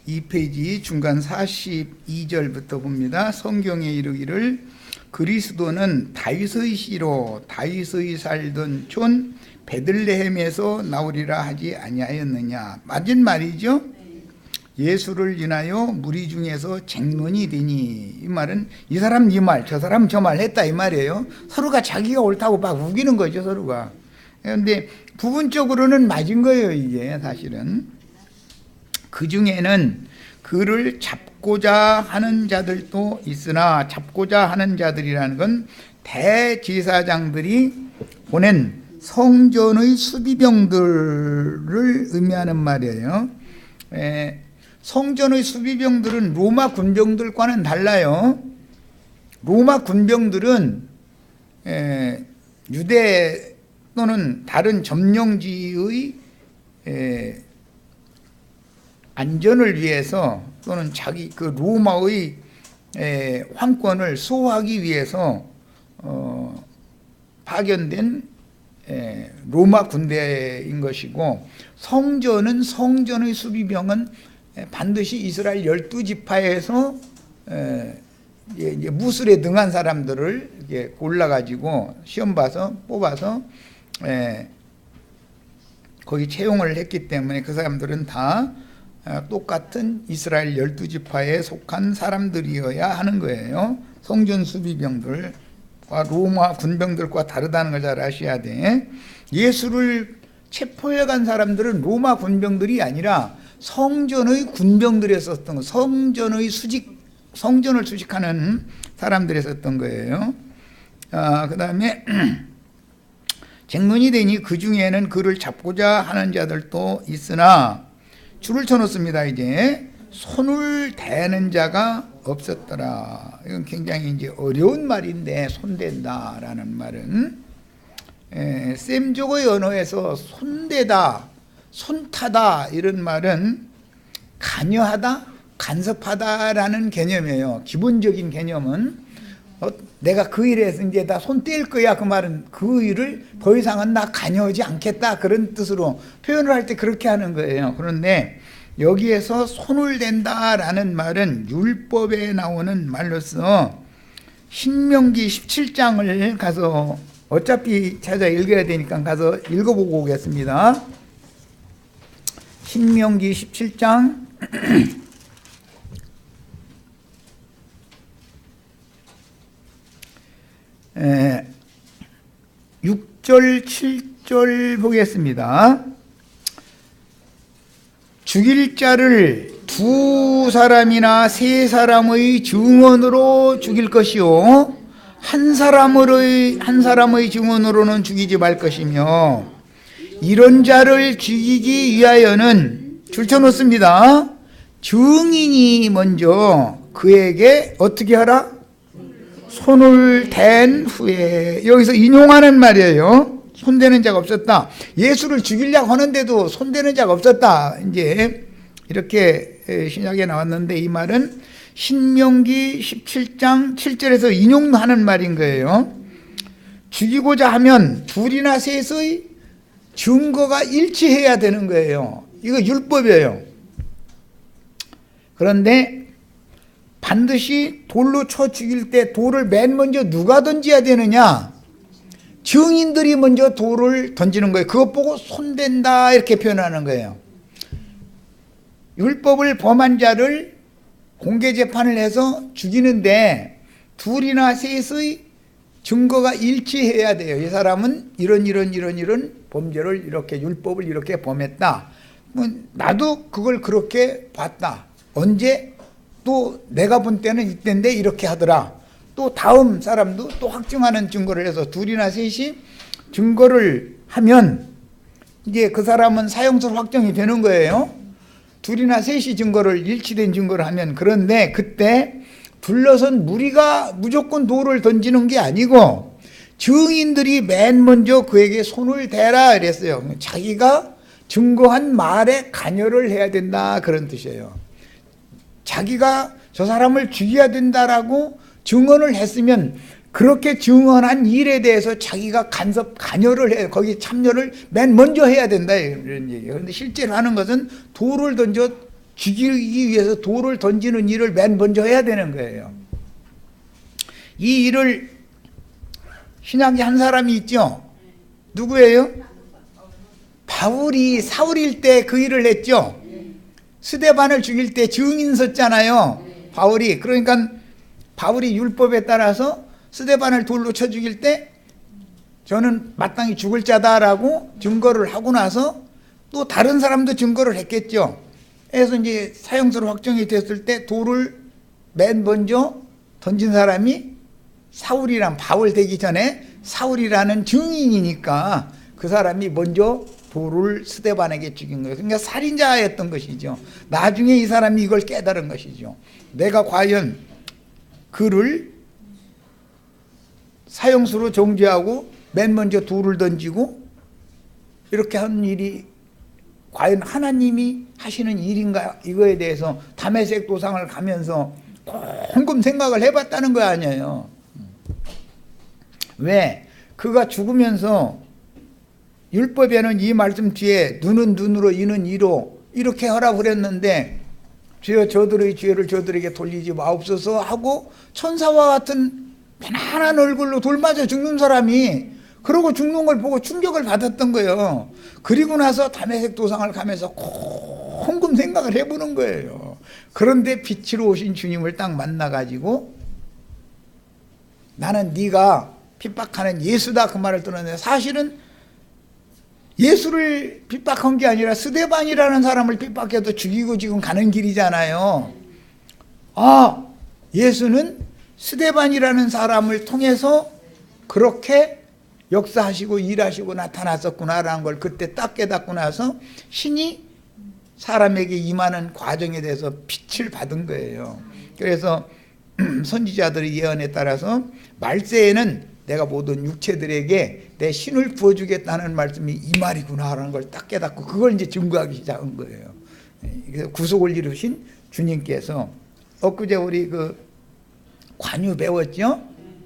2페이지 중간 42절부터 봅니다. 성경에 이르기를 그리스도는 다윗의 씨로 다윗의 살던 촌 베들레헴에서 나오리라 하지 아니하였느냐. 맞은 말이죠. 예수를 인하여 무리 중에서 쟁론이 되니, 이 말은 이 사람 이 말, 저 사람 저 말 했다 이 말이에요. 서로가 자기가 옳다고 막 우기는 거죠, 서로가. 그런데 부분적으로는 맞은 거예요, 이게 사실은. 그 중에는 그를 잡고자 하는 자들도 있으나, 잡고자 하는 자들이라는 건 대제사장들이 보낸 성전의 수비병들을 의미하는 말이에요. 성전의 수비병들은 로마 군병들과는 달라요. 로마 군병들은 유대 또는 다른 점령지의 안전을 위해서 또는 자기 그 로마의 황권을 수호하기 위해서 파견된 로마 군대인 것이고, 성전은 성전의 수비병은 반드시 이스라엘 12지파에서 이제 무술에 능한 사람들을 골라가지고 시험 봐서 뽑아서 거기 채용을 했기 때문에 그 사람들은 다 똑같은 이스라엘 12지파에 속한 사람들이어야 하는 거예요. 성전 수비병들과 로마 군병들과 다르다는 걸 잘 아셔야 돼. 예수를 체포해 간 사람들은 로마 군병들이 아니라 성전의 군병들이 썼던 거, 성전을 수직하는 사람들이 썼던 거예요. 그 다음에 쟁론이 되니 그 중에는 그를 잡고자 하는 자들도 있으나, 줄을 쳐놓습니다. 이제 손을 대는 자가 없었더라. 이건 굉장히 이제 어려운 말인데, 손댄다라는 말은 셈족의 언어에서 손대다, 손타다 이런 말은 관여하다, 간섭하다라는 개념이에요. 기본적인 개념은 내가 그 일에서 이제 다 손 뗄 거야, 그 말은 그 일을 더 이상은 나 관여하지 않겠다 그런 뜻으로 표현을 할 때 그렇게 하는 거예요. 그런데 여기에서 손을 댄다라는 말은 율법에 나오는 말로서 신명기 17장을 가서, 어차피 찾아 읽어야 되니까 가서 읽어보고 오겠습니다. 신명기 17장 6절 7절 보겠습니다. 죽일 자를 두 사람이나 세 사람의 증언으로 죽일 것이요 한 사람의 증언으로는 죽이지 말 것이며, 이런 자를 죽이기 위하여는, 줄쳐놓습니다. 증인이 먼저 그에게 어떻게 하라? 손을 댄 후에. 여기서 인용하는 말이에요. 손대는 자가 없었다. 예수를 죽이려고 하는데도 손대는 자가 없었다. 이제 이렇게 신약에 나왔는데, 이 말은 신명기 17장 7절에서 인용하는 말인 거예요. 죽이고자 하면 둘이나 셋의 증거가 일치해야 되는 거예요. 이거 율법이에요. 그런데 반드시 돌로 쳐 죽일 때 돌을 맨 먼저 누가 던져야 되느냐? 증인들이 먼저 돌을 던지는 거예요. 그것 보고 손댄다 이렇게 표현하는 거예요. 율법을 범한 자를 공개 재판을 해서 죽이는데 둘이나 셋의 증거가 일치해야 돼요. 이 사람은 이런 범죄를 이렇게, 율법을 이렇게 범했다. 나도 그걸 그렇게 봤다. 언제? 또 내가 본 때는 이때인데 이렇게 하더라. 또 다음 사람도 또 확증하는 증거를 해서 둘이나 셋이 증거를 하면 이제 그 사람은 사형설 확정이 되는 거예요. 둘이나 셋이 증거를, 일치된 증거를 하면. 그런데 그때 둘러선 무리가 무조건 돌을 던지는 게 아니고 증인들이 맨 먼저 그에게 손을 대라 그랬어요. 자기가 증거한 말에 관여를 해야 된다 그런 뜻이에요. 자기가 저 사람을 죽여야 된다라고 증언을 했으면 그렇게 증언한 일에 대해서 자기가 관여를 해요. 거기 참여를 맨 먼저 해야 된다 이런 얘기예요. 그런데 실제로 하는 것은 돌을 던져 죽이기 위해서 돌을 던지는 일을 맨 먼저 해야 되는 거예요. 이 일을 신약에 한 사람이 있죠. 누구예요? 바울이 사울일 때 그 일을 했죠. 스데반을 죽일 때 증인 섰잖아요. 바울이. 그러니까 바울이 율법에 따라서 스데반을 돌로 쳐 죽일 때 저는 마땅히 죽을 자다라고 증거를 하고 나서 또 다른 사람도 증거를 했겠죠. 그래서 이제 사형수로 확정이 됐을 때 돌을 맨 먼저 던진 사람이 사울이란, 바울 되기 전에 사울이라는 증인이니까 그 사람이 먼저 돌을 스데반에게 죽인 거예요. 그러니까 살인자였던 것이죠. 나중에 이 사람이 이걸 깨달은 것이죠. 내가 과연 그를 사형수로 정죄하고 맨 먼저 돌을 던지고 이렇게 한 일이 과연 하나님이 하시는 일인가, 이거에 대해서 다메섹 도상을 가면서 곰곰 생각을 해봤다는 거 아니에요. 왜? 그가 죽으면서 율법에는 이 말씀 뒤에 눈은 눈으로 이는 이로 이렇게 하라고 그랬는데 주여 저들의 죄를 저들에게 돌리지 마옵소서 하고 천사와 같은 편안한 얼굴로 돌맞아 죽는 사람이 그러고 죽는 걸 보고 충격을 받았던 거예요. 그리고 나서 다메섹 도상을 가면서 곰곰 생각을 해보는 거예요. 그런데 빛으로 오신 주님을 딱 만나가지고 나는 네가 핍박하는 예수다 그 말을 들었는데 사실은 예수를 핍박한 게 아니라 스데반이라는 사람을 핍박해도 죽이고 지금 가는 길이잖아요. 아, 예수는 스데반이라는 사람을 통해서 그렇게 역사하시고 일하시고 나타났었구나라는 걸 그때 딱 깨닫고 나서 신이 사람에게 임하는 과정에 대해서 빛을 받은 거예요. 그래서 선지자들의 예언에 따라서 말세에는 내가 모든 육체들에게 내 신을 부어주겠다는 말씀이 이 말이구나 하는 걸 딱 깨닫고 그걸 이제 증거하기 시작한 거예요. 그래서 구속을 이루신 주님께서 엊그제 우리 그 관유 배웠죠?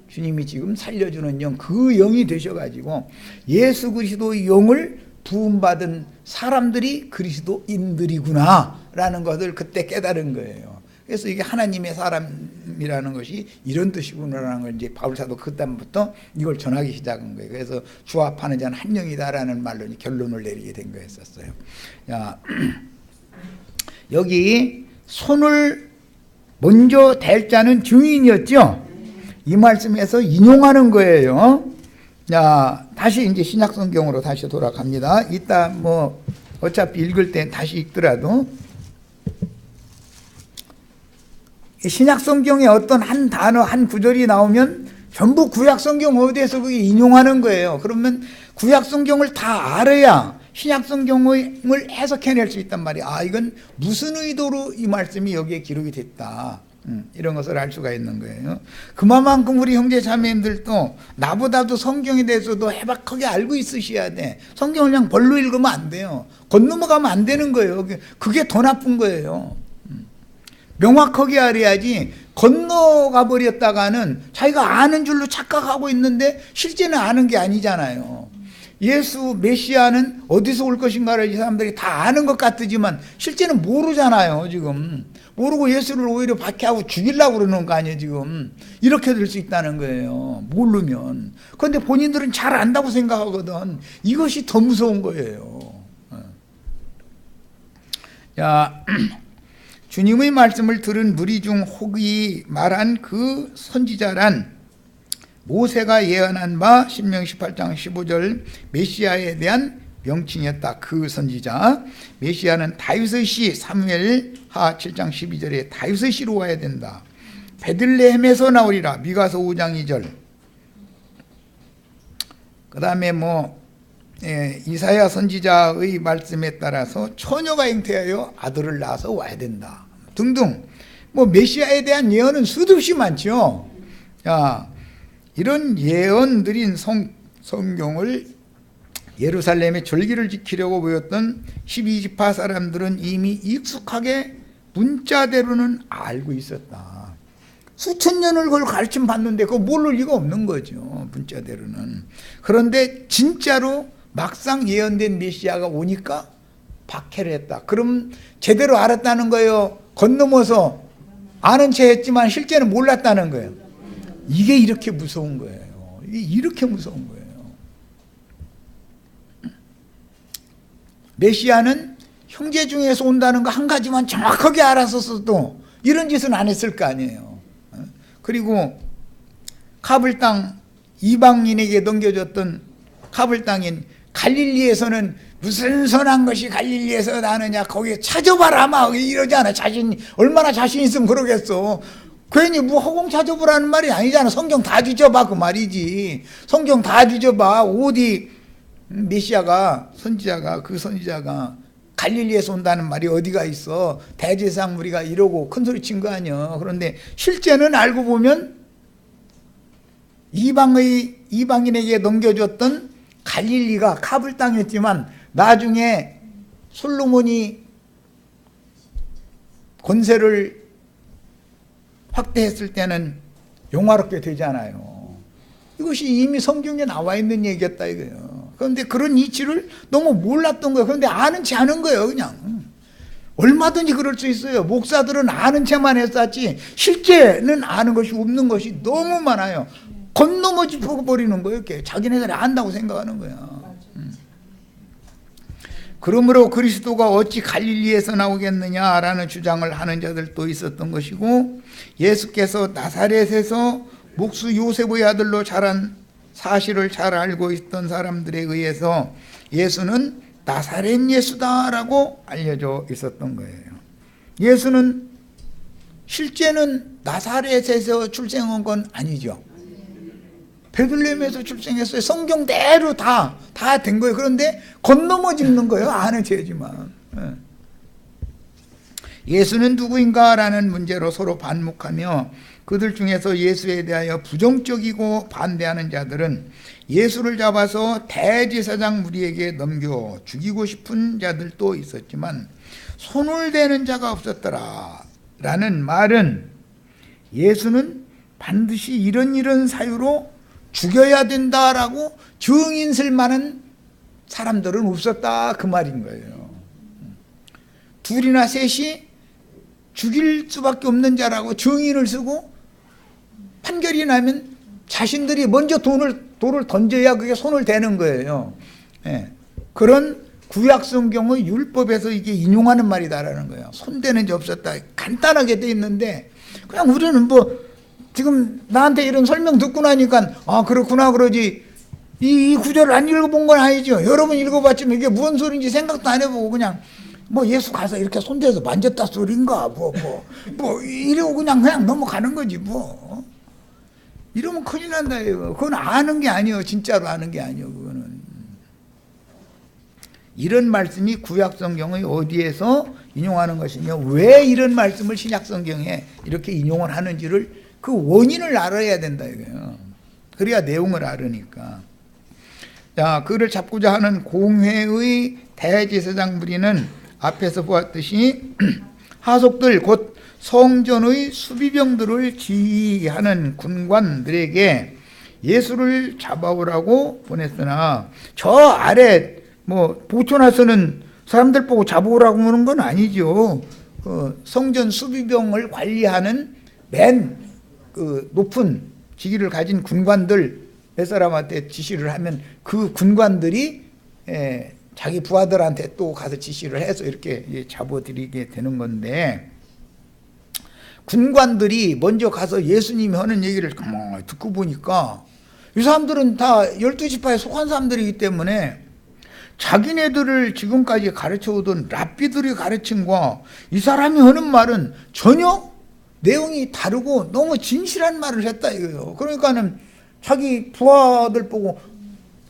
주님이 지금 살려주는 영, 그 영이 되셔가지고 예수 그리스도의 영을 부음받은 사람들이 그리스도인들이구나 라는 것을 그때 깨달은 거예요. 그래서 이게 하나님의 사람이라는 것이 이런 뜻이구나라는 걸 이제 바울사도 그다음부터 이걸 전하기 시작한 거예요. 그래서 주합하는 자는 한 영이다라는 말로 결론을 내리게 된 거였었어요. 자, 여기 손을 먼저 댈 자는 증인이었죠. 이 말씀에서 인용하는 거예요. 자, 다시 이제 신약 성경으로 다시 돌아갑니다. 이따 뭐 어차피 읽을 때 다시 읽더라도 신약 성경에 어떤 한 단어, 한 구절이 나오면 전부 구약 성경 어디에서 그게 인용하는 거예요. 그러면 구약 성경을 다 알아야 신약 성경을 해석해낼 수 있단 말이에요. 아, 이건 무슨 의도로 이 말씀이 여기에 기록이 됐다. 이런 것을 알 수가 있는 거예요. 그만큼 우리 형제 자매님들도 나보다도 성경에 대해서도 해박하게 알고 있으셔야 돼. 성경을 그냥 벌로 읽으면 안 돼요. 건너가면 안 되는 거예요. 그게 더 나쁜 거예요. 명확하게 알아야지 건너가 버렸다가는 자기가 아는 줄로 착각하고 있는데 실제는 아는 게 아니잖아요. 예수 메시아는 어디서 올 것인가를 이 사람들이 다 아는 것 같지만 실제는 모르잖아요. 지금 모르고 예수를 오히려 박해하고 죽이려고 그러는 거 아니에요. 지금 이렇게 될 수 있다는 거예요. 모르면. 그런데 본인들은 잘 안다고 생각하거든. 이것이 더 무서운 거예요. 자, 주님의 말씀을 들은 무리 중 혹이 말한 그 선지자란 모세가 예언한 바 신명기 18장 15절 메시아에 대한 명칭이었다. 그 선지자 메시아는 다윗의 씨 사무엘하 7장 12절에 다윗의 씨로 와야 된다. 베들레헴에서 나오리라 미가서 5장 2절. 그 다음에 이사야 선지자의 말씀에 따라서 처녀가 잉태하여 아들을 낳아서 와야 된다 등등. 메시아에 대한 예언은 수도 없이 많죠. 자, 이런 예언들인 성경을 예루살렘의 절기를 지키려고 모였던 12지파 사람들은 이미 익숙하게 문자대로는 알고 있었다. 수천 년을 그걸 가르침 받는데 그거 모를 리가 없는 거죠. 문자대로는. 그런데 진짜로 막상 예언된 메시아가 오니까 박해를 했다. 그럼 제대로 알았다는 거예요? 건너머서 아는 체 했지만 실제는 몰랐다는 거예요. 이게 이렇게 무서운 거예요. 이게 이렇게 무서운 거예요. 메시아는 형제 중에서 온다는 거 한 가지만 정확하게 알았었어도 이런 짓은 안 했을 거 아니에요. 그리고 카불 땅 이방인에게 넘겨줬던 카불 땅인 갈릴리에서는 무슨 선한 것이 갈릴리에서 나느냐, 거기에 찾아봐라 막 이러지 않아. 얼마나 자신 있으면 그러겠어. 괜히 뭐 허공 찾아보라는 말이 아니잖아. 성경 다 뒤져봐 그 말이지. 성경 다 뒤져봐. 어디 메시아가 그 선지자가 갈릴리에서 온다는 말이 어디가 있어. 대제사장 무리가 이러고 큰 소리 친 거 아니야. 그런데 실제는 알고 보면 이방인에게 넘겨줬던 갈릴리가 카불 땅이었지만 나중에 솔로몬이 권세를 확대했을 때는 영화롭게 되잖아요. 이것이 이미 성경에 나와 있는 얘기였다 이거예요. 그런데 그런 이치를 너무 몰랐던 거예요. 그런데 아는 체 하는 거예요, 그냥. 얼마든지 그럴 수 있어요. 목사들은 아는 체만 했었지 실제는 아는 것이 없는 것이 너무 많아요. 건너머 짚어버리는 거예요. 이렇게 자기네들이 안다고 생각하는 거야. 그러므로 그리스도가 어찌 갈릴리에서 나오겠느냐라는 주장을 하는 자들도 있었던 것이고, 예수께서 나사렛에서 목수 요셉의 아들로 자란 사실을 잘 알고 있던 사람들에 의해서 예수는 나사렛 예수다라고 알려져 있었던 거예요. 예수는 실제는 나사렛에서 출생한 건 아니죠. 베들레헴에서 출생했어요. 성경대로 다 된 거예요. 그런데 건너머 짚는 거예요. 아는 죄지만. 예수는 누구인가 라는 문제로 서로 반목하며 그들 중에서 예수에 대하여 부정적이고 반대하는 자들은 예수를 잡아서 대제사장 무리에게 넘겨 죽이고 싶은 자들도 있었지만 손을 대는 자가 없었더라 라는 말은 예수는 반드시 이런 사유로 죽여야 된다라고 증인 쓸 만한 사람들은 없었다 그 말인 거예요. 둘이나 셋이 죽일 수밖에 없는 자라고 증인을 쓰고 판결이 나면 자신들이 먼저 돌을 던져야 그게 손을 대는 거예요. 예. 그런 구약 성경의 율법에서 이게 인용하는 말이다라는 거예요. 손대는 게 없었다. 간단하게 돼 있는데 그냥 우리는 뭐 지금 나한테 이런 설명 듣고 나니까 아 그렇구나 그러지 이 구절을 안 읽어본 건 아니죠. 여러분 읽어봤지만 이게 무슨 소리인지 생각도 안 해보고 그냥 뭐 예수 가서 이렇게 손대서 만졌다 소린가 뭐 이러고 그냥 넘어가는 거지 뭐. 이러면 큰일 난다 이거. 그건 아는 게 아니에요. 진짜로 아는 게 아니에요. 그거는. 이런 말씀이 구약 성경의 어디에서 인용하는 것이며 왜 이런 말씀을 신약 성경에 이렇게 인용을 하는지를 그 원인을 알아야 된다 이거예요. 그래야 내용을 알으니까. 자, 그를 잡고자 하는 공회의 대제사장 무리는 앞에서 보았듯이 하속들 곧 성전의 수비병들을 지휘하는 군관들에게 예수를 잡아오라고 보냈으나 저 아래 뭐 보초나서는 사람들 보고 잡아오라고 하는 건 아니죠. 성전 수비병을 관리하는 맨 그 높은 직위를 가진 군관들 몇 사람한테 지시를 하면 그 군관들이 자기 부하들한테 또 가서 지시를 해서 이렇게 잡아들이게 되는 건데, 군관들이 먼저 가서 예수님이 하는 얘기를 가만히 듣고 보니까 이 사람들은 다 12지파에 속한 사람들이기 때문에 자기네들을 지금까지 가르쳐오던 랍비들의 가르침과 이 사람이 하는 말은 전혀 내용이 다르고 너무 진실한 말을 했다 이거예요. 그러니까는 자기 부하들 보고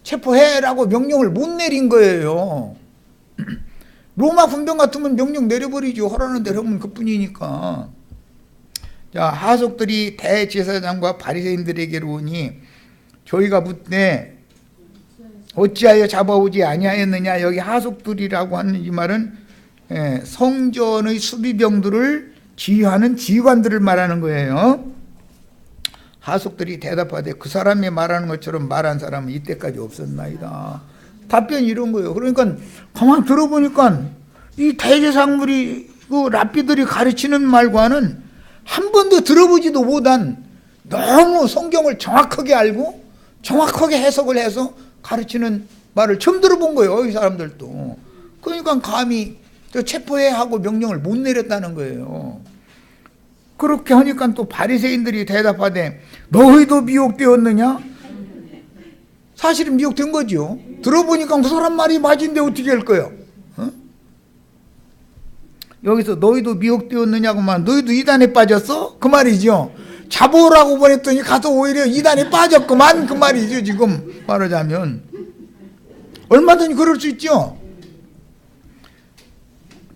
체포해라고 명령을 못 내린 거예요. 로마 군병 같으면 명령 내려버리죠. 하라는 대로 하면 그뿐이니까. 자, 하속들이 대제사장과 바리새인들에게로 오니 저희가 묻되 어찌하여 잡아오지 아니하였느냐. 여기 하속들이라고 하는 이 말은 성전의 수비병들을 지휘하는 지휘관들을 말하는 거예요. 하숙들이 대답하되 그 사람이 말하는 것처럼 말한 사람은 이때까지 없었나이다. 답변이 이런 거예요. 그러니까 가만 들어보니까 이 대제사장들이 그 랍비들이 가르치는 말과는 한 번도 들어보지도 못한 너무 성경을 정확하게 알고 정확하게 해석을 해서 가르치는 말을 처음 들어본 거예요. 이 사람들도. 그러니까 감히 체포해야 하고 명령을 못 내렸다는 거예요. 그렇게 하니까 또 바리새인들이 대답하되 너희도 미혹되었느냐? 사실은 미혹된 거죠. 들어보니까 그 사람 말이 맞은데 어떻게 할 거예요? 어? 여기서 너희도 미혹되었느냐고만 너희도 이단에 빠졌어? 그 말이죠. 잡으라고 보냈더니 가서 오히려 이단에 빠졌구만 그 말이죠. 지금 말하자면 얼마든지 그럴 수 있죠.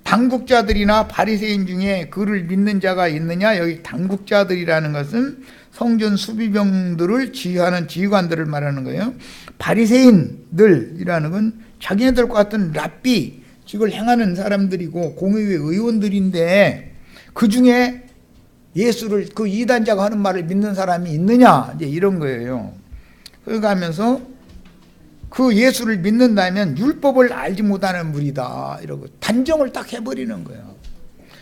당국자들이나 바리새인 중에 그를 믿는 자가 있느냐? 여기 당국자들이라는 것은 성전 수비병들을 지휘하는 지휘관들을 말하는 거예요. 바리새인들이라는 건 자기네들과 같은 랍비 직을 행하는 사람들이고 공의회 의원들인데 그 중에 예수를 그 이단자가 하는 말을 믿는 사람이 있느냐? 이제 이런 거예요. 그러니까 하면서 그 예수를 믿는다면 율법을 알지 못하는 무리다 이러고 단정을 딱 해버리는 거예요.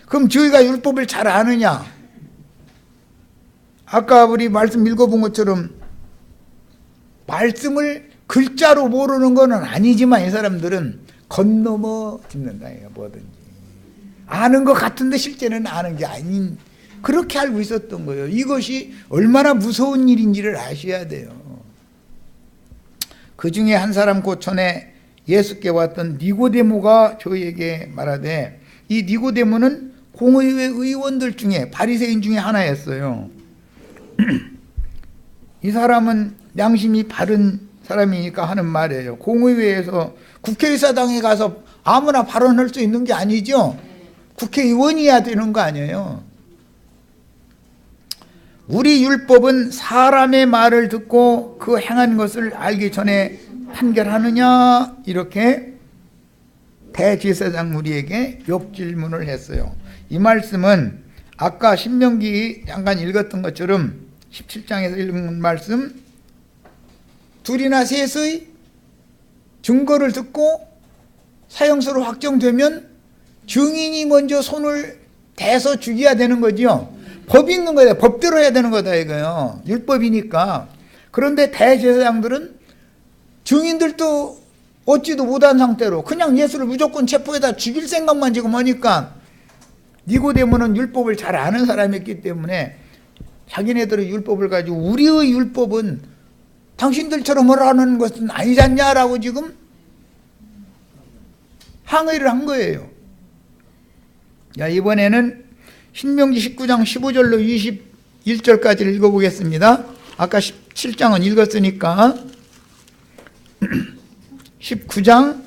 그럼 저희가 율법을 잘 아느냐? 아까 우리 말씀 읽어본 것처럼 말씀을 글자로 모르는 건 아니지만 이 사람들은 건너머 듣는다 이거 뭐든지 아는 것 같은데 실제는 아는 게 아닌 그렇게 알고 있었던 거예요. 이것이 얼마나 무서운 일인지를 아셔야 돼요. 그 중에 한 사람 곧 전에 예수께 왔던 니고데모가 저희에게 말하되 이 니고데모는 공의회 의원들 중에 바리새인 중에 하나였어요. 이 사람은 양심이 바른 사람이니까 하는 말이에요. 공의회에서 국회의사당에 가서 아무나 발언할 수 있는 게 아니죠. 국회의원이어야 되는 거 아니에요. 우리 율법은 사람의 말을 듣고 그 행한 것을 알기 전에 판결하느냐 이렇게 대제사장 우리에게 역질문을 했어요. 이 말씀은 아까 신명기 잠깐 읽었던 것처럼 17장에서 읽은 말씀 둘이나 셋의 증거를 듣고 사형수로 확정되면 증인이 먼저 손을 대서 죽여야 되는 거죠. 법이 있는 거예요. 법대로 해야 되는 거다 이거요. 율법이니까. 그런데 대제사장들은 증인들도 얻지도 못한 상태로 그냥 예수를 무조건 체포해다 죽일 생각만 지금 하니까 니고데모는 율법을 잘 아는 사람이었기 때문에 자기네들의 율법을 가지고 우리의 율법은 당신들처럼 하라는 것은 아니지 않냐라고 지금 항의를 한 거예요. 야, 이번에는 신명기 19장 15절로 21절까지를 읽어보겠습니다. 아까 17장은 읽었으니까 19장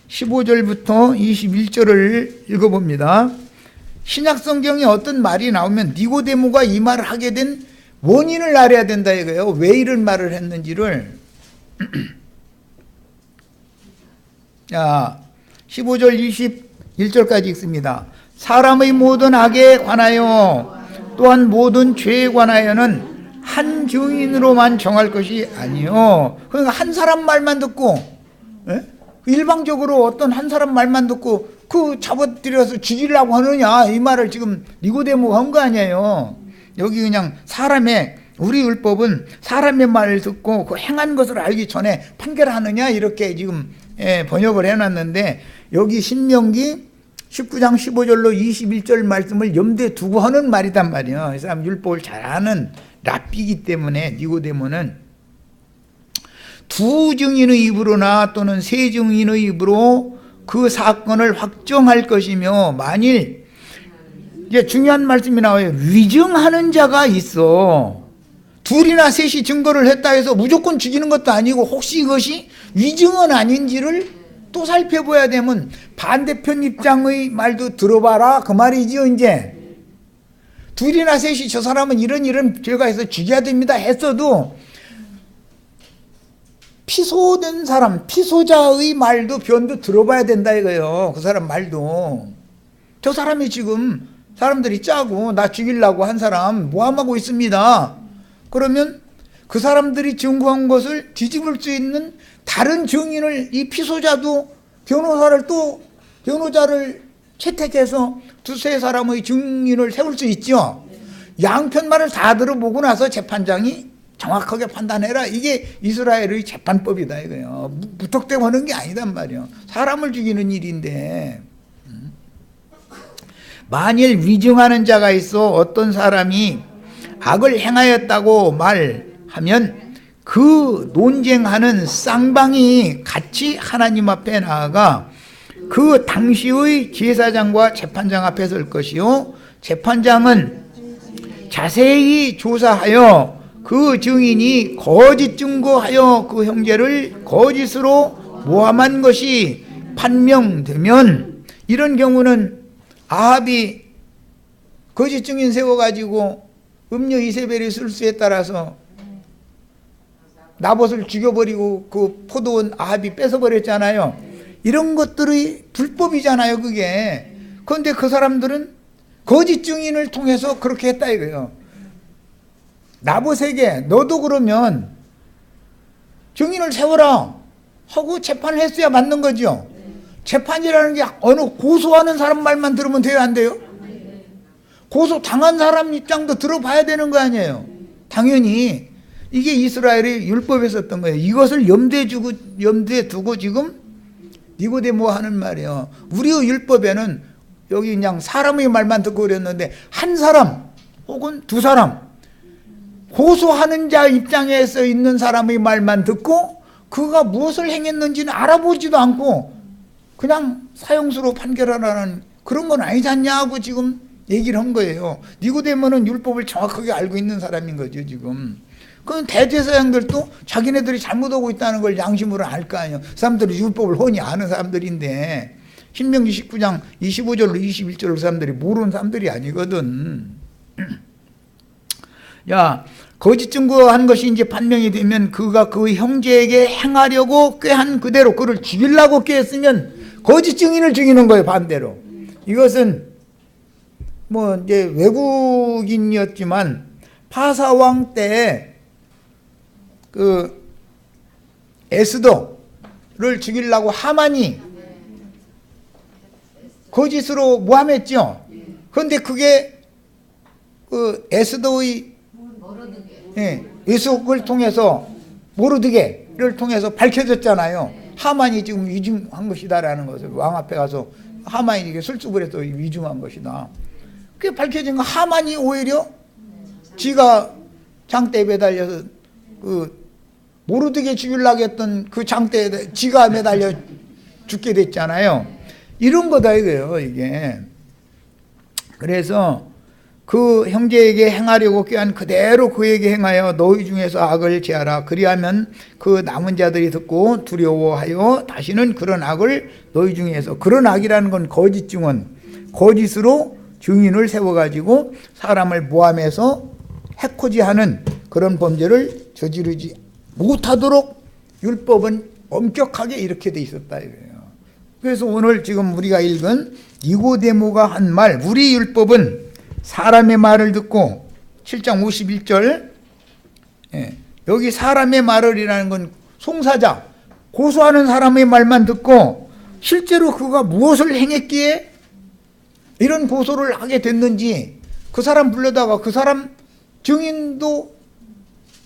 15절부터 21절을 읽어봅니다. 신약성경에 어떤 말이 나오면 니고데모가 이 말을 하게 된 원인을 알아야 된다 이거예요. 왜 이런 말을 했는지를. 자, 15절 21절까지 읽습니다. 사람의 모든 악에 관하여 또한 모든 죄에 관하여는 한 증인으로만 정할 것이 아니요. 그러니까 한 사람 말만 듣고 일방적으로 어떤 한 사람 말만 듣고 그 잡아들여서 죽이려고 하느냐 이 말을 지금 니고데모가 한 거 아니에요. 여기 그냥 사람의 우리 율법은 사람의 말을 듣고 그 행한 것을 알기 전에 판결하느냐 이렇게 지금 번역을 해놨는데 여기 신명기 19장 15절로 21절 말씀을 염두에 두고 하는 말이단 말이에요. 이 사람 율법을 잘 아는 랍비이기 때문에 니고데모는 두 증인의 입으로나 또는 세 증인의 입으로 그 사건을 확정할 것이며 만일 이제 중요한 말씀이 나와요. 위증하는 자가 있어. 둘이나 셋이 증거를 했다 해서 무조건 죽이는 것도 아니고 혹시 이것이 위증은 아닌지를 또 살펴봐야 되면 반대편 입장의 말도 들어봐라 그 말이지요. 이제 둘이나 셋이 저 사람은 이런 죄가 있어 죽여야 됩니다 했어도 피소된 사람 피소자의 말도 변도 들어봐야 된다 이거예요. 그 사람 말도. 저 사람이 지금 사람들이 짜고 나 죽이려고 한 사람 모함하고 있습니다. 그러면 그 사람들이 증거한 것을 뒤집을 수 있는 다른 증인을 이 피소자도 변호자를 채택해서 두세 사람의 증인을 세울 수 있죠. 양편 말을 다 들어보고 나서 재판장이 정확하게 판단해라. 이게 이스라엘의 재판법이다 이거예요. 무턱대고 하는 게 아니단 말이에요. 사람을 죽이는 일인데. 만일 위증하는 자가 있어 어떤 사람이 악을 행하였다고 말하면 그 논쟁하는 쌍방이 같이 하나님 앞에 나아가 그 당시의 제사장과 재판장 앞에 설 것이요, 재판장은 자세히 조사하여 그 증인이 거짓 증거하여 그 형제를 거짓으로 모함한 것이 판명되면, 이런 경우는 아합이 거짓 증인 세워가지고 음녀 이세벨의 술수에 따라서 나봇을 죽여버리고 그 포도원 아합이 뺏어버렸잖아요. 이런 것들이 불법이잖아요 그게. 그런데 그 사람들은 거짓 증인을 통해서 그렇게 했다 이거예요. 나봇에게 너도 그러면 증인을 세워라 하고 재판을 했어야 맞는 거죠. 재판이라는 게 어느 고소하는 사람 말만 들으면 돼요 안 돼요? 고소 당한 사람 입장도 들어봐야 되는 거 아니에요. 당연히 이게 이스라엘의 율법에 썼던 거예요. 이것을 염두에 두고 지금 니고데모 하는 말이에요. 우리의 율법에는 여기 그냥 사람의 말만 듣고 그랬는데 한 사람 혹은 두 사람, 고소하는 자 입장에서 있는 사람의 말만 듣고 그가 무엇을 행했는지는 알아보지도 않고 그냥 사형수로 판결하라는 그런 건 아니지 않냐고 지금 얘기를 한 거예요. 니고데모는 율법을 정확하게 알고 있는 사람인 거죠 지금. 그럼 대제사장들도 자기네들이 잘못하고 있다는 걸 양심으로 알 거 아니에요. 사람들이 율법을 훤히 아는 사람들인데 신명기 19장 25절로 21절로 그 사람들이 모르는 사람들이 아니거든. 야, 거짓 증거한 것이 이제 판명이 되면 그가 그 형제에게 행하려고 꾀한 그대로 그를 죽이려고 꾀했으면 거짓 증인을 죽이는 거예요 반대로. 이것은 뭐 이제 외국인이었지만 파사왕 때 그 에스더를 죽이려고 하만이 거짓으로 모함했죠. 그런데 그게 그 에스더의 의속을 통해서 모르드게를 통해서 밝혀졌잖아요. 하만이 지금 위증한 것이다라는 것을 왕 앞에 가서 하만이 이게 술수을 해서 위증한 것이다. 그게 밝혀진 거. 하만이 오히려 지가 장대에 매달려서 그 모르드게 죽이려고 했던 그 장대에 지가 매달려 죽게 됐잖아요. 이런 거다 이거예요 이게. 그래서 그 형제에게 행하려고 꾀한 그대로 그에게 행하여 너희 중에서 악을 제하라. 그리하면 그 남은 자들이 듣고 두려워하여 다시는 그런 악을 너희 중에서, 그런 악이라는 건 거짓 증언, 거짓으로 증인을 세워가지고 사람을 모함해서 해코지하는 그런 범죄를 저지르지 못하도록 율법은 엄격하게 이렇게 돼 있었다 이거예요. 그래서 오늘 지금 우리가 읽은 니고데모가 한 말, 우리 율법은 사람의 말을 듣고 7장 51절 여기 사람의 말을이라는 건 송사자, 고소하는 사람의 말만 듣고 실제로 그가 무엇을 행했기에 이런 고소를 하게 됐는지 그 사람 불러다가 그 사람 증인도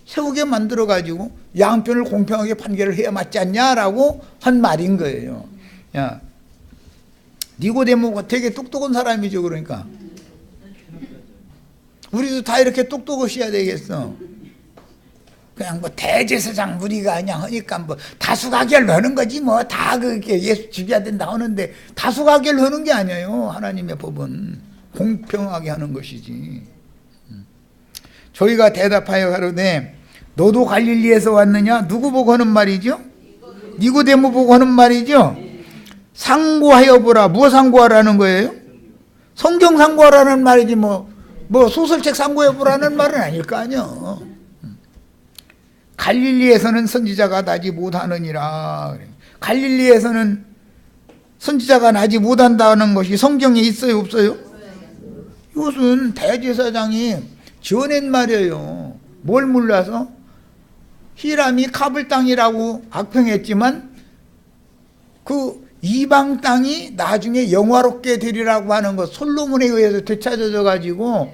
세우게 만들어가지고 양편을 공평하게 판결을 해야 맞지 않냐라고 한 말인 거예요. 야, 니고데모가 되게 똑똑한 사람이죠. 그러니까 우리도 다 이렇게 똑똑하셔야 되겠어. 그냥 뭐 대제사장 우리가 그냥 하니까 뭐 다수가결 하는 거지 뭐 다 그렇게 예수 죽여야 된다 하는데 다수가결 하는 게 아니에요. 하나님의 법은 공평하게 하는 것이지. 저희가 대답하여 가로되 너도 갈릴리에서 왔느냐? 누구 보고 하는 말이죠? 니고데모 보고 하는 말이죠? 상고하여 보라. 무엇 상고하라는 거예요? 성경 상고하라는 말이지 뭐 소설책 상고해 보라는 말은 아닐 거 아니요. 갈릴리에서는 선지자가 나지 못하느니라. 갈릴리에서는 선지자가 나지 못한다는 것이 성경에 있어요 없어요? 이것은 대제사장이 지어낸 말이에요. 뭘 몰라서? 히람이 카불 땅이라고 악평했지만 그 이방 땅이 나중에 영화롭게 되리라고 하는 것, 솔로몬에 의해서 되찾아져 가지고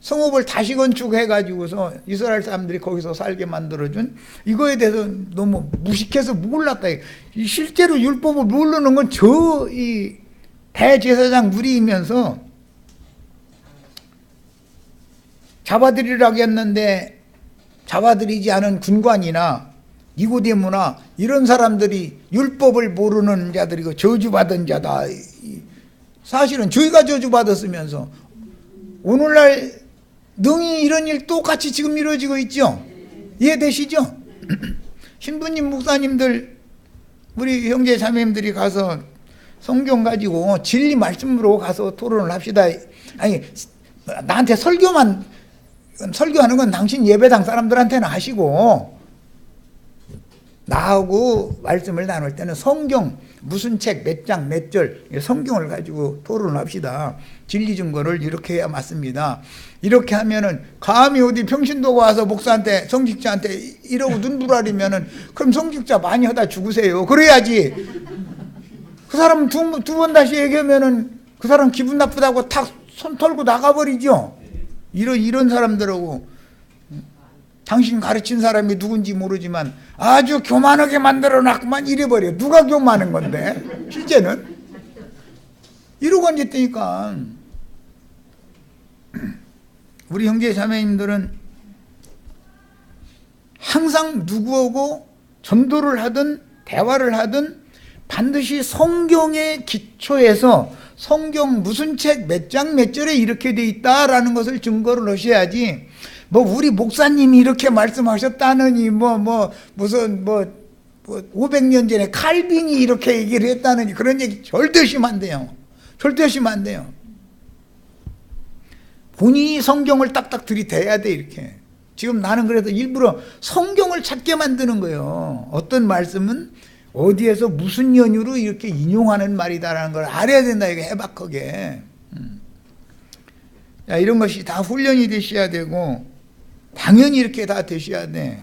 성읍을 다시 건축해 가지고서 이스라엘 사람들이 거기서 살게 만들어준, 이거에 대해서 너무 무식해서 몰랐다. 실제로 율법을 모르는 건 저 이 대제사장 무리이면서 잡아들이라고 했는데 잡아들이지 않은 군관이나 니고데모나 이런 사람들이 율법을 모르는 자들이고 저주받은 자다. 사실은 저희가 저주받았으면서 오늘날 능히 이런 일 똑같이 지금 이루어지고 있죠. 이해되시죠? 신부님 목사님들 우리 형제 자매님들이 가서 성경 가지고 진리 말씀으로 가서 토론을 합시다. 아니 나한테 설교하는 건 당신 예배당 사람들한테는 하시고 나하고 말씀을 나눌 때는 성경 무슨 책 몇 장 몇 절 성경을 가지고 토론을 합시다. 진리 증거를 이렇게 해야 맞습니다. 이렇게 하면은 감히 어디 평신도가 와서 목사한테 성직자한테 이러고 눈부라리면은 그럼 성직자 많이 하다 죽으세요. 그래야지. 그 사람 두 번 다시 얘기하면은 그 사람 기분 나쁘다고 탁 손 털고 나가버리죠. 이런 사람들하고 당신 가르친 사람이 누군지 모르지만 아주 교만하게 만들어 놨구만 이래버려. 누가 교만한 건데 실제는 이러고 앉았다니까. 우리 형제 자매님들은 항상 누구하고 전도를 하든 대화를 하든 반드시 성경의 기초에서 성경 무슨 책 몇 장 몇 절에 이렇게 돼 있다라는 것을 증거를 하셔야지, 뭐 우리 목사님이 이렇게 말씀하셨다느니 무슨 500년 전에 칼빈이 이렇게 얘기를 했다느니 그런 얘기 절대 하시면 안 돼요. 절대 하시면 안 돼요. 본인이 성경을 딱딱 들이대야 돼. 이렇게 지금 나는 그래서 일부러 성경을 찾게 만드는 거예요. 어떤 말씀은 어디에서 무슨 연유로 이렇게 인용하는 말이다라는 걸 알아야 된다. 이게 해박하게. 자, 이런 것이 다 훈련이 되셔야 되고 당연히 이렇게 다 되셔야 돼.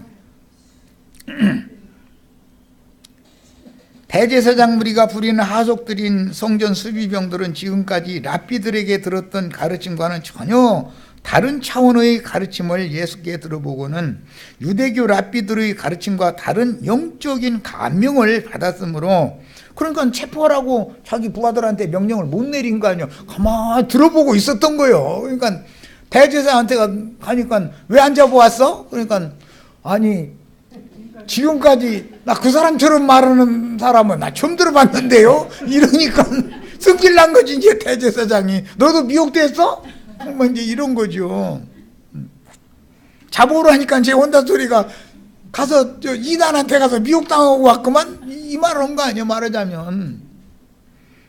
대제사장 무리가 부리는 하속들인 성전 수비병들은 지금까지 랍비들에게 들었던 가르침과는 전혀 다른 차원의 가르침을 예수께 들어보고는 유대교 랍비들의 가르침과 다른 영적인 감명을 받았으므로, 그러니까 체포하라고 자기 부하들한테 명령을 못 내린 거 아니에요. 가만히 들어보고 있었던 거예요. 그러니까 대제사한테 가니까 왜 안 잡아왔어? 그러니까 아니 지금까지 나 그 사람처럼 말하는 사람은 나 처음 들어봤는데요. 이러니까 승질 난 거지. 이제 대제사장이 너도 미혹됐어? 뭐 이제 이런 거죠. 잡으러 하니까 제 혼자 소리가 가서 저 이단한테 가서 미혹당하고 왔구만. 이 말을 한 거 아니에요, 말하자면.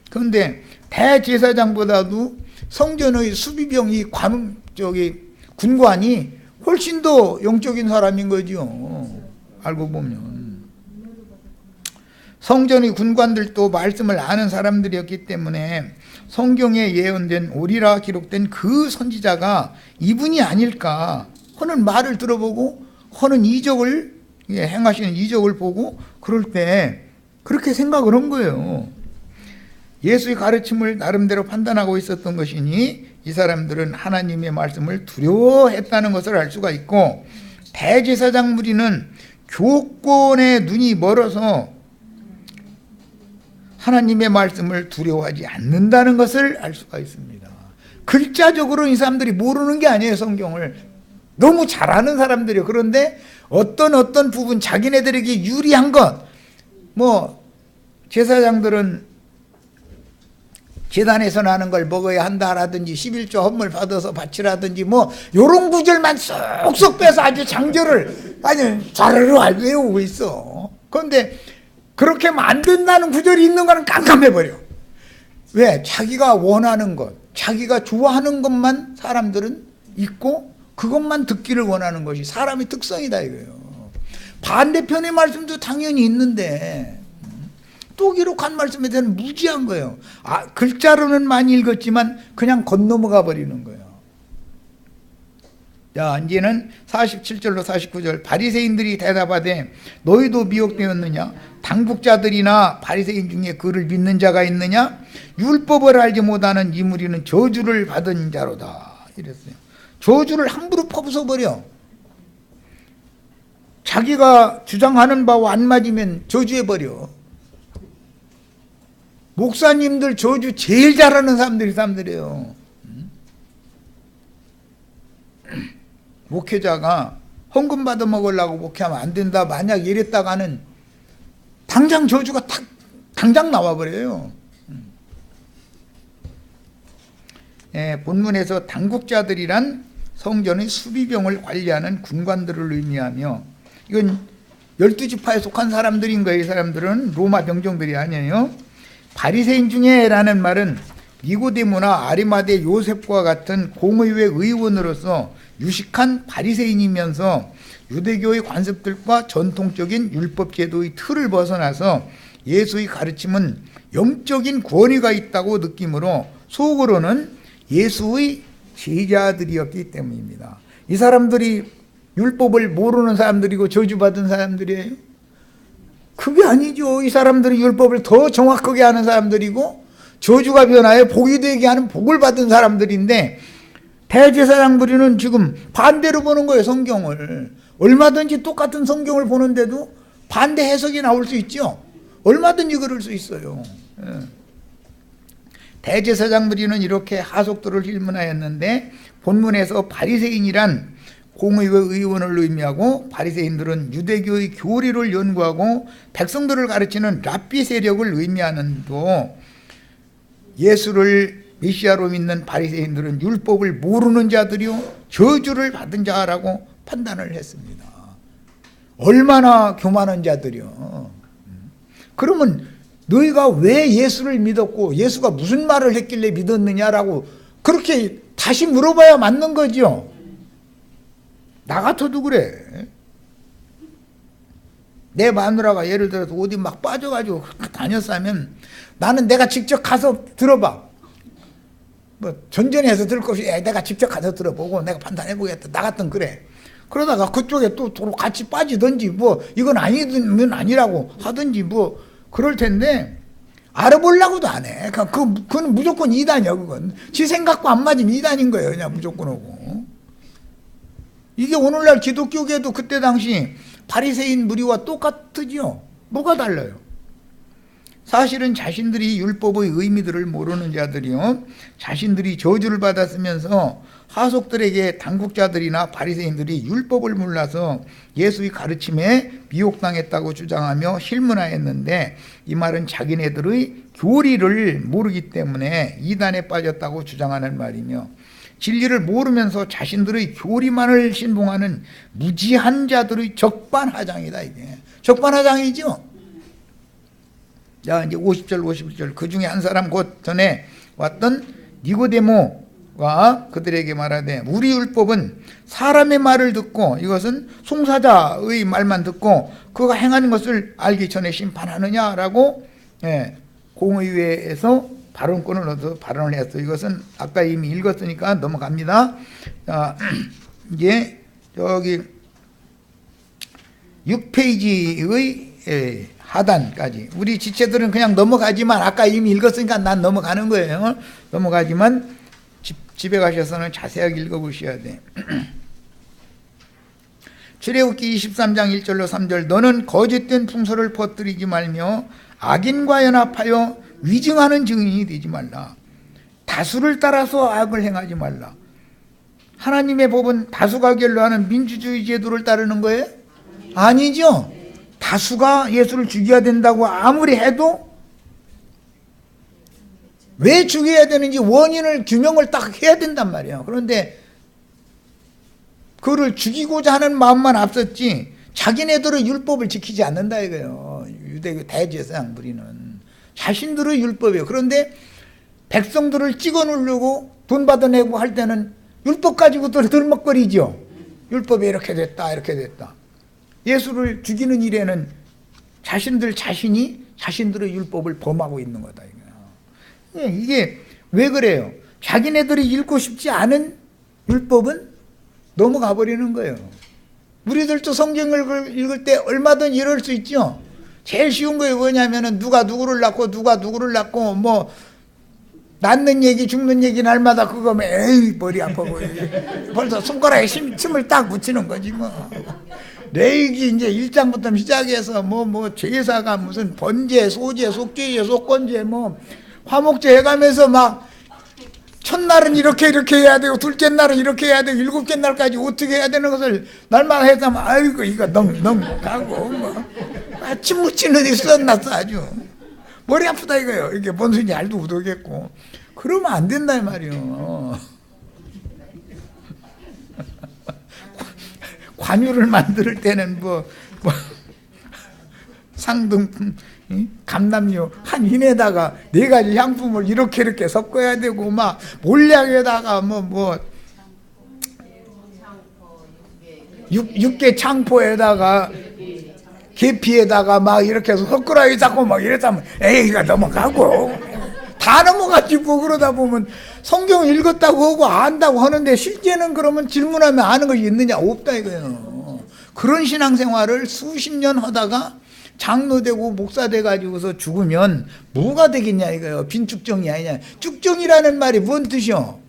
그런데 대제사장보다도 성전의 수비병이 군관이 훨씬 더 영적인 사람인 거죠. 알고 보면 성전의 군관들도 말씀을 아는 사람들이었기 때문에 성경에 예언된 오리라 기록된 그 선지자가 이분이 아닐까 하는 말을 들어보고 하는 이적을 행하시는 이적을 보고 그럴 때 그렇게 생각을 한 거예요. 예수의 가르침을 나름대로 판단하고 있었던 것이니 이 사람들은 하나님의 말씀을 두려워했다는 것을 알 수가 있고, 대제사장 무리는 교권에 눈이 멀어서 하나님의 말씀을 두려워하지 않는다는 것을 알 수가 있습니다. 글자적으로 이 사람들이 모르는 게 아니에요. 성경을 너무 잘 아는 사람들이에요. 그런데 어떤 부분 자기네들에게 유리한 것, 뭐 제사장들은 제단에서 나는 걸 먹어야 한다라든지 11조 헌물 받아서 바치라든지 뭐 요런 구절만 쏙쏙 빼서 아주 장절을 아니 자르르 외우고 있어. 그런데 그렇게 만든다는 구절이 있는 거는 깜깜해버려. 왜? 자기가 원하는 것, 자기가 좋아하는 것만 사람들은 있고 그것만 듣기를 원하는 것이 사람의 특성이다 이거예요. 반대편의 말씀도 당연히 있는데 또 기록한 말씀에 대해서는 무지한 거예요. 글자로는 많이 읽었지만 그냥 건너가 버리는 거예요. 자, 이제는 47절로 49절. 바리새인들이 대답하되 너희도 미혹되었느냐? 당국자들이나 바리새인 중에 그를 믿는 자가 있느냐? 율법을 알지 못하는 이 무리는 저주를 받은 자로다. 이랬어요. 저주를 함부로 퍼부숴버려. 자기가 주장하는 바와 안 맞으면 저주해버려. 목사님들 저주 제일 잘하는 사람들이에요. 목회자가 헌금 받아 먹으려고 목회하면 안 된다 만약 이랬다가는 당장 저주가 당장 나와버려요. 본문에서 당국자들이란 성전의 수비병을 관리하는 군관들을 의미하며, 이건 12지파에 속한 사람들인 거예요. 이 사람들은 로마 병정들이 아니에요. 바리새인 중에 라는 말은 니고데모나 아리마대 요셉과 같은 공의회 의원으로서 유식한 바리새인이면서 유대교의 관습들과 전통적인 율법 제도의 틀을 벗어나서 예수의 가르침은 영적인 권위가 있다고 느끼므로 속으로는 예수의 제자들이었기 때문입니다. 이 사람들이 율법을 모르는 사람들이고 저주받은 사람들이에요? 그게 아니죠. 이 사람들이 율법을 더 정확하게 하는 사람들이고 저주가 변하여 복이 되게 하는 복을 받은 사람들인데, 대제사장들이는 지금 반대로 보는 거예요. 성경을 얼마든지 똑같은 성경을 보는데도 반대 해석이 나올 수 있죠. 얼마든지 그럴 수 있어요. 대제사장들이는 이렇게 하속들을 질문하였는데, 본문에서 바리새인이란 공의회 의원을 의미하고, 바리새인들은 유대교의 교리를 연구하고 백성들을 가르치는 랍비 세력을 의미하는도, 예수를 메시아로 믿는 바리새인들은 율법을 모르는 자들이요 저주를 받은 자라고 판단을 했습니다. 얼마나 교만한 자들이요. 그러면 너희가 왜 예수를 믿었고 예수가 무슨 말을 했길래 믿었느냐라고 그렇게 다시 물어봐야 맞는 거죠. 나 같아도 그래. 내 마누라가 예를 들어서 어디 막 빠져가지고 다녔으면 나는 내가 직접 가서 들어봐. 뭐 전전해서 들을 것이 내가 직접 가서 들어보고 내가 판단해보겠다. 나 같은 그래. 그러다가 그쪽에 또 같이 빠지든지 뭐 이건 아니면 아니라고 하든지 뭐 그럴 텐데 알아보려고도 안 해. 그건 무조건 이단이야. 그건 지 생각과 안 맞으면 이단인 거예요. 그냥 무조건 오고. 이게 오늘날 기독교계도 그때 당시 바리새인 무리와 똑같으지요. 뭐가 달라요? 사실은 자신들이 율법의 의미들을 모르는 자들이요, 자신들이 저주를 받았으면서 하속들에게 당국자들이나 바리새인들이 율법을 몰라서 예수의 가르침에 미혹당했다고 주장하며 실문하였는데, 이 말은 자기네들의 교리를 모르기 때문에 이단에 빠졌다고 주장하는 말이며, 진리를 모르면서 자신들의 교리만을 신봉하는 무지한 자들의 적반하장이다. 이게 적반하장이죠. 자, 이제 50절 51절. 그 중에 한 사람 곧 전에 왔던 니고데모가 그들에게 말하되, 우리 율법은 사람의 말을 듣고, 이것은 송사자의 말만 듣고 그가 행하는 것을 알기 전에 심판하느냐라고 공의회에서 발언권을 얻어 발언을 했어요. 이것은 아까 이미 읽었으니까 넘어갑니다. 자, 이제 여기 6페이지의 하단까지. 우리 지체들은 그냥 넘어가지만 아까 이미 읽었으니까 난 넘어가는 거예요. 넘어가지만 집에 가셔서는 자세하게 읽어보셔야 돼. 출애굽기 23장 1절로 3절. 너는 거짓된 풍소를 퍼뜨리지 말며 악인과 연합하여 위증하는 증인이 되지 말라. 다수를 따라서 악을 행하지 말라. 하나님의 법은 다수가 결로하는 민주주의 제도를 따르는 거예요? 아니죠. 다수가 예수를 죽여야 된다고 아무리 해도 왜 죽여야 되는지 원인을 규명을 딱 해야 된단 말이에요. 그런데 그를 죽이고자 하는 마음만 앞섰지 자기네들의 율법을 지키지 않는다 이거예요. 유대교 대제사장 무리는 자신들의 율법이에요. 그런데 백성들을 찍어 누르고 돈 받아내고 할 때는 율법 가지고 또 들먹거리죠. 율법이 이렇게 됐다 이렇게 됐다. 예수를 죽이는 일에는 자신이 자신들의 율법을 범하고 있는 거다. 이게 왜 그래요? 자기네들이 읽고 싶지 않은 율법은 넘어가 버리는 거예요. 우리들도 성경을 읽을 때 얼마든 이럴 수 있죠. 제일 쉬운 거예요. 뭐냐면은 누가 누구를 낳고 뭐 낳는 얘기 죽는 얘기 날마다 그거 에이 머리 아파 보여. 벌써 손가락에 침을 딱 붙이는 거지 뭐. 레이기 이제 1장부터 시작해서 뭐 제사가 무슨 번제, 소제, 속죄제, 속건제 뭐 화목제 해가면서 막 첫날은 이렇게 해야 되고 둘째 날은 이렇게 해야 되고 일곱째 날까지 어떻게 해야 되는 것을 날마다 했다면 아이고 이거 넘 가고 뭐 침 묻히는 이 썩났어 아주 머리 아프다 이거예요. 이게 뭔 소리인지 알도 못하겠고 그러면 안 된다 이 말이요. 관유를 만들 때는 뭐 상등품, 감람료 한 인에다가 4가지 향품을 이렇게 섞어야 되고 막 몰약에다가 뭐 육개 창포에다가 계피에다가 막 이렇게 해서 헛그라이 잡고 막 이랬다면 에이가 넘어가고 다 넘어가지고 그러다 보면 성경 읽었다고 하고 안다고 하는데 실제는 그러면 질문하면 아는 것이 있느냐 없다 이거예요. 그런 신앙생활을 수십 년 하다가 장로 되고 목사 돼 가지고서 죽으면 뭐가 되겠냐 이거예요. 빈축정이 아니냐. 축정이라는 말이 뭔 뜻이요?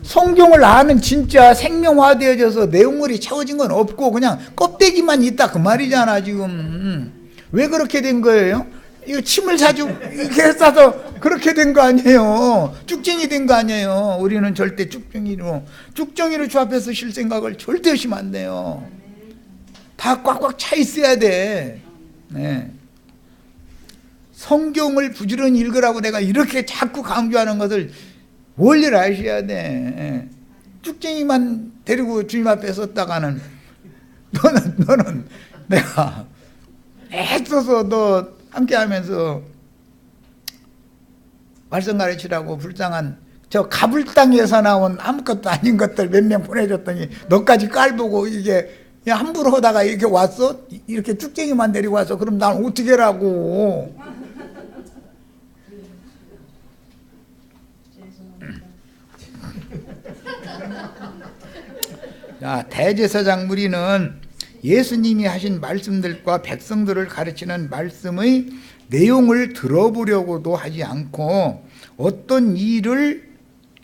성경을 아는 진짜 생명화되어져서 내용물이 채워진 건 없고 그냥 껍데기만 있다 그 말이잖아 지금. 왜 그렇게 된 거예요? 이거 침을 자주 이렇게 싸서 그렇게 된 거 아니에요. 쭉정이 된 거 아니에요. 우리는 절대 쭉정이로 주합해서 쉴 생각을 절대 하시면 안 돼요. 다 꽉꽉 차 있어야 돼. 네. 성경을 부지런히 읽으라고 내가 이렇게 자꾸 강조하는 것을 원리를 아셔야 돼. 쭉쟁이만 데리고 주님 앞에 섰다가는 너는 내가 애써서 너 함께 하면서 말씀 가르치라고 불쌍한 저 가불 땅에서 나온 아무것도 아닌 것들 몇 명 보내줬더니 너까지 깔보고 이게 함부로 하다가 이렇게 왔어? 이렇게 쭉쟁이만 데리고 왔어? 그럼 난 어떻게 하라고? 자, 대제사장 무리는 예수님이 하신 말씀들과 백성들을 가르치는 말씀의 내용을 들어보려고도 하지 않고 어떤 일을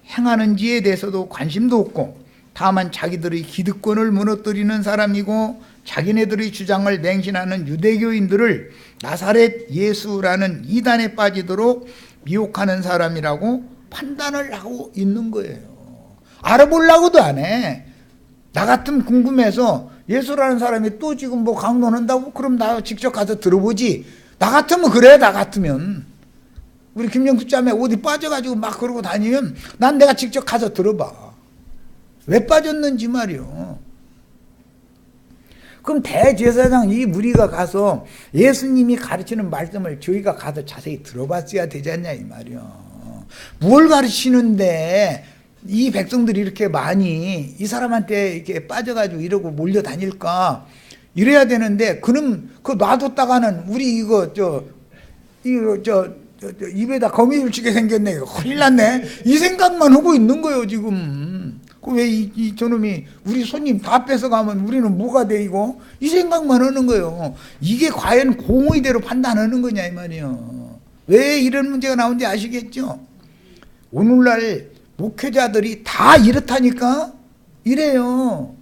행하는지에 대해서도 관심도 없고 다만 자기들의 기득권을 무너뜨리는 사람이고 자기네들의 주장을 맹신하는 유대교인들을 나사렛 예수라는 이단에 빠지도록 미혹하는 사람이라고 판단을 하고 있는 거예요. 알아보려고도 안 해. 나 같으면 궁금해서 예수라는 사람이 또 지금 뭐 강론한다고? 그럼 나 직접 가서 들어보지. 나 같으면 그래. 나 같으면 우리 김영수 자매 어디 빠져가지고 막 그러고 다니면 난 내가 직접 가서 들어봐. 왜 빠졌는지 말이요. 그럼 대제사장 이 무리가 가서 예수님이 가르치는 말씀을 저희가 가서 자세히 들어봤어야 되지 않냐 이 말이요. 뭘 가르치는데 이 백성들이 이렇게 많이 이 사람한테 이렇게 빠져가지고 이러고 몰려다닐까 이래야 되는데 그럼 그 놔뒀다가는 우리 이거 입에다 거미줄 치게 생겼네. 이거 큰일 났네. 이 생각만 하고 있는 거예요 지금. 왜 이 저놈이 우리 손님 다 뺏어가면 우리는 뭐가 돼 이거? 이 생각만 하는 거예요. 이게 과연 공의대로 판단하는 거냐 이 말이에요. 왜 이런 문제가 나온지 아시겠죠? 오늘날 목회자들이 다 이렇다니까? 이래요.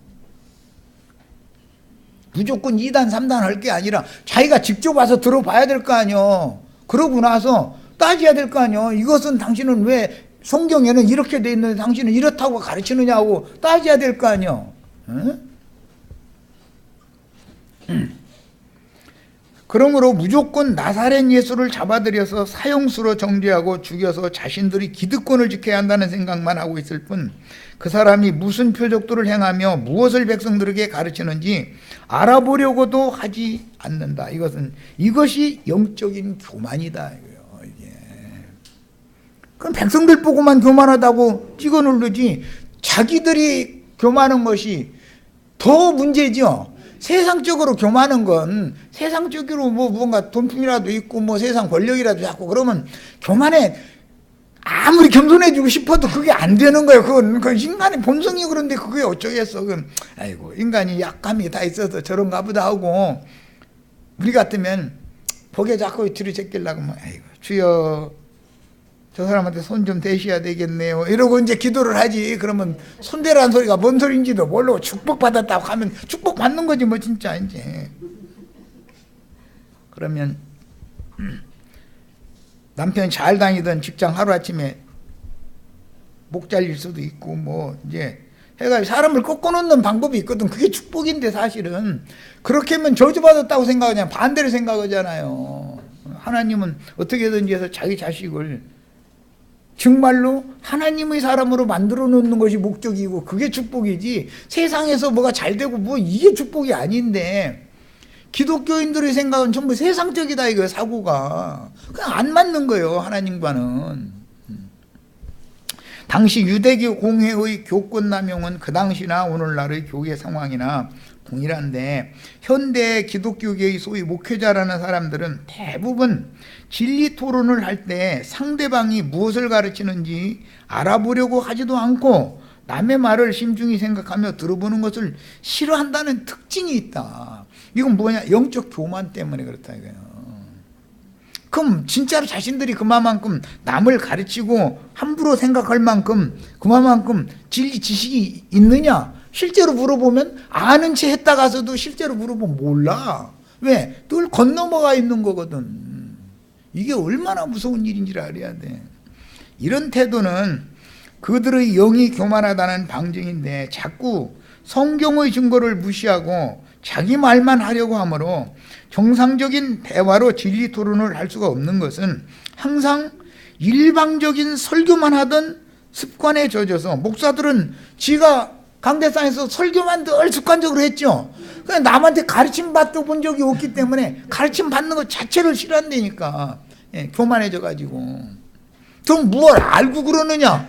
무조건 2단 3단 할 게 아니라 자기가 직접 와서 들어봐야 될 거 아니요. 그러고 나서 따져야 될 거 아니요. 이것은 당신은 왜 성경에는 이렇게 돼 있는데 당신은 이렇다고 가르치느냐고 따져야 될 거 아니요. 그러므로 무조건 나사렛 예수를 잡아들여서 사형수로 정죄하고 죽여서 자신들이 기득권을 지켜야 한다는 생각만 하고 있을 뿐 그 사람이 무슨 표적들을 행하며 무엇을 백성들에게 가르치는지 알아보려고도 하지 않는다. 이것이 영적인 교만이다. 이게. 그럼 백성들 보고만 교만하다고 찍어 누르지 자기들이 교만한 것이 더 문제죠. 세상적으로 교만한 건 세상적으로 뭐 무언가 돈품이라도 있고 뭐 세상 권력이라도 잡고 그러면 교만해 아무리 겸손해지고 싶어도 그게 안 되는 거예요. 그건 인간의 본성이 그런데 그게 어쩌겠어. 그럼 아이고 인간이 약함이 다 있어서 저런가 보다 하고, 우리 같으면 복에 자꾸 뒤로 제끼려고 뭐 아이고 주여 저 사람한테 손 좀 대셔야 되겠네요 이러고 이제 기도를 하지. 그러면 손대라는 소리가 뭔 소리인지도 모르고 축복받았다고 하면 축복받는 거지 뭐 진짜 이제. 그러면 남편 잘 다니던 직장 하루아침에 목 잘릴 수도 있고 뭐 이제 해가 사람을 꺾어놓는 방법이 있거든. 그게 축복인데 사실은 그렇게 하면 저주받았다고 생각하냐, 반대로 생각하잖아요. 하나님은 어떻게든지 해서 자기 자식을 정말로 하나님의 사람으로 만들어 놓는 것이 목적이고 그게 축복이지, 세상에서 뭐가 잘 되고 뭐 이게 축복이 아닌데, 기독교인들의 생각은 전부 세상적이다 이거예요. 사고가 그냥 안 맞는 거예요 하나님과는. 당시 유대교 공회의 교권 남용은 그 당시나 오늘날의 교회 상황이나 동일한데, 현대 기독교계의 소위 목회자라는 사람들은 대부분 진리 토론을 할 때 상대방이 무엇을 가르치는지 알아보려고 하지도 않고 남의 말을 심중히 생각하며 들어보는 것을 싫어한다는 특징이 있다. 이건 뭐냐? 영적 교만 때문에 그렇다 이거예요. 그럼 진짜로 자신들이 그만큼 남을 가르치고 함부로 생각할 만큼 그만큼 진리 지식이 있느냐? 실제로 물어보면 아는 채 했다가서도 실제로 물어보면 몰라. 왜? 늘 건너먹어 있는 거거든. 이게 얼마나 무서운 일인지를 알아야 돼. 이런 태도는 그들의 영이 교만하다는 방증인데, 자꾸 성경의 증거를 무시하고 자기 말만 하려고 하므로 정상적인 대화로 진리 토론을 할 수가 없는 것은 항상 일방적인 설교만 하던 습관에 젖어서, 목사들은 지가 강대상에서 설교만 늘 습관적으로 했죠. 그냥 남한테 가르침 받도 본 적이 없기 때문에 가르침 받는 것 자체를 싫어한다니까. 교만해져 가지고. 그럼 뭘 알고 그러느냐?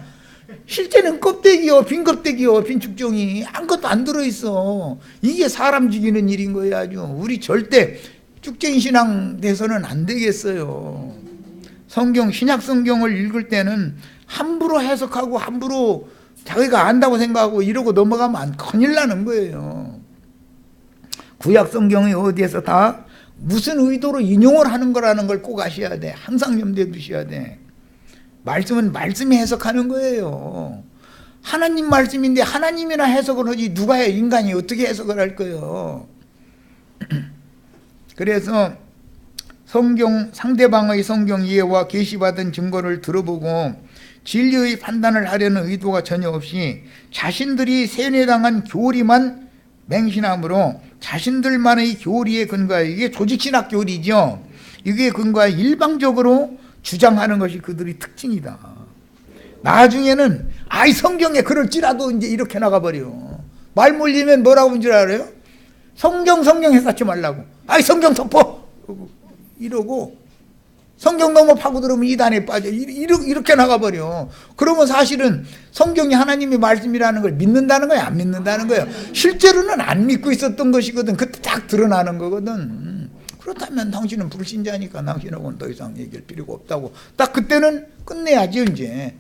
실제는 껍데기요, 빈 껍데기요, 빈 축종이 아무것도 안 들어있어. 이게 사람 죽이는 일인 거예요. 아주. 우리 절대 쭉쟁이 신앙 돼서는 안 되겠어요. 성경, 신약 성경을 읽을 때는 함부로 해석하고 함부로 자기가 안다고 생각하고 이러고 넘어가면 큰일 나는 거예요. 구약 성경이 어디에서 다 무슨 의도로 인용을 하는 거라는 걸 꼭 아셔야 돼. 항상 염두에 두셔야 돼. 말씀은 말씀이 해석하는 거예요. 하나님 말씀인데 하나님이나 해석을 하지 누가 해? 인간이 어떻게 해석을 할 거예요? 그래서 상대방의 성경 이해와 계시받은 증거를 들어보고 진리의 판단을 하려는 의도가 전혀 없이 자신들이 세뇌당한 교리만 맹신함으로 자신들만의 교리에 근거하여, 이게 조직신학 교리죠. 이게 근거하여 일방적으로 주장하는 것이 그들의 특징이다. 나중에는 아이 성경에 그럴지라도 이제 이렇게 나가버려. 말 몰리면 뭐라고 하는 줄 알아요? 성경 해석하지 말라고. 아이 성경 덮어 이러고, 성경 너무 파고들으면 이단에 빠져 이렇게 나가버려. 그러면 사실은 성경이 하나님의 말씀이라는 걸 믿는다는 거야, 안 믿는다는 거야? 실제로는 안 믿고 있었던 것이거든. 그때 딱 드러나는 거거든. 그렇다면 당신은 불신자니까 당신하고는 더 이상 얘기할 필요가 없다고 딱 그때는 끝내야지 이제.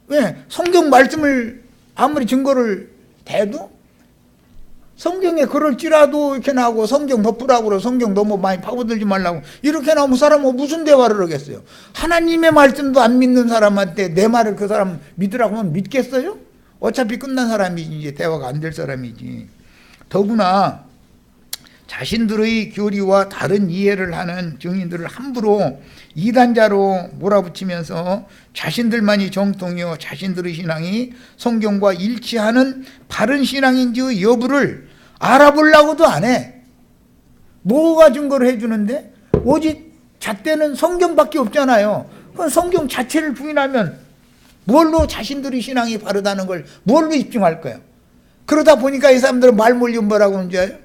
왜? 성경 말씀을 아무리 증거를 대도 성경에 그럴지라도 이렇게 나오고 성경 덮으라고 그러고 성경 너무 많이 파고들지 말라고 이렇게 나오면 사람은 무슨 대화를 하겠어요? 하나님의 말씀도 안 믿는 사람한테 내 말을 그 사람 믿으라고 하면 믿겠어요? 어차피 끝난 사람이지, 이제 대화가 안 될 사람이지. 더구나 자신들의 교리와 다른 이해를 하는 증인들을 함부로 이단자로 몰아붙이면서 자신들만이 정통이요 자신들의 신앙이 성경과 일치하는 바른 신앙인지의 여부를 알아보려고도 안 해. 뭐가 증거를 해주는데? 오직 잣대는 성경밖에 없잖아요. 그럼 성경 자체를 부인하면 뭘로 자신들의 신앙이 바르다는 걸 뭘로 입증할 거예요? 그러다 보니까 이 사람들은 말 몰리면 뭐라고 하는 줄 알아요?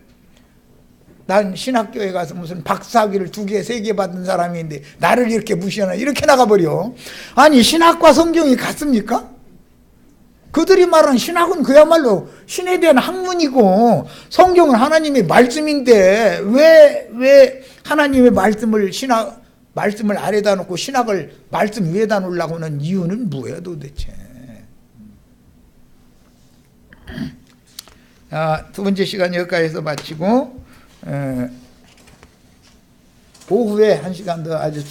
난 신학교에 가서 무슨 박사학위를 2개, 3개 받은 사람인데 나를 이렇게 무시하나, 이렇게 나가버려. 아니 신학과 성경이 같습니까? 그들이 말하는 신학은 그야말로 신에 대한 학문이고 성경은 하나님의 말씀인데 왜 하나님의 말씀을 말씀을 아래다 놓고 신학을 말씀 위에다 놓으려고 하는 이유는 뭐예요 도대체? 두 번째 시간 여기까지서 마치고 오후에 1시간 더 아주